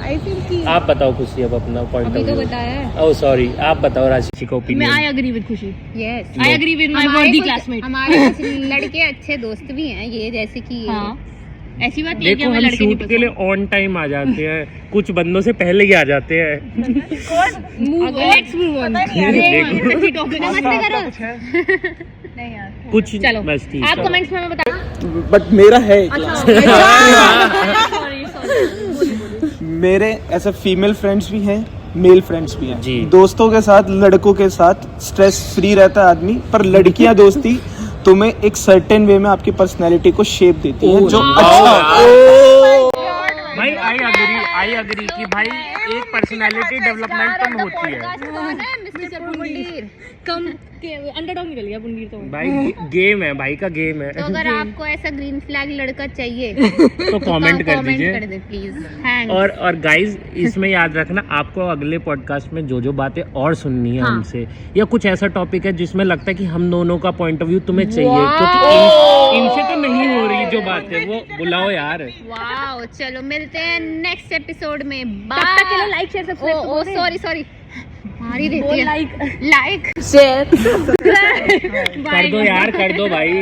आई फील कि आप बताओ खुशी अब अपना पॉइंट अभी ऑफ तो व्यू बताया ओह सॉरी आप बताओ राशि का मैं opinion I agree with Khushi yes I agree with my worthy classmate हमारे कुछ लड़के अच्छे दोस्त भी हैं ये जैसे कि हाँ ऐसी बात नहीं है कि देखो हमें हम लड़के नहीं शूट के लिए ऑन टाइम आ जाते हैं कुछ बंदों से पहले ही आ जाते हैं मूव लेट्स मूव ऑन अच्छी टॉपिक नमस्ते करो नहीं यार कुछ चलो बस ठीक आप है। कमेंट्स में हमें बताओ बट मेरा है एक सॉरी सॉरी मेरे ऐसे फीमेल फ्रेंड्स भी हैं मेल फ्रेंड्स भी हैं जी। दोस्तों के साथ लड़कों के साथ स्ट्रेस फ्री रहता है आदमी पर लड़कियां दोस्ती तुम्हें एक सर्टेन वे में आपकी पर्सनैलिटी को शेप देती है जो भाई आई अग्री कि भाई एक पर्सनालिटी डेवलपमेंट कम होती है मिस्टर पुंडीर कम अंडरडॉग निकल गया पुंडीर तो भाई गेम है भाई का गेम है तो अगर आपको ऐसा ग्रीन फ्लैग लड़का चाहिए तो कमेंट कर दीजिए कर दे प्लीज थैंक्स और गाइज इसमें याद रखना आपको अगले पॉडकास्ट में जो बातें और सुननी है हमसे या कुछ ऐसा टॉपिक है जिसमें लगता है कि हम दोनों का पॉइंट ऑफ व्यू तुम्हें चाहिए क्योंकि इनसे तो नहीं हो रही जो बातें वो बुलाओ यार वाओ चलो मिलते हैं नेक्स्ट एपिसोड में तब तक के लिए लाइक शेयर सब्सक्राइब ओ सॉरी मारी देती है लाइक शेयर कर दो यार कर दो भाई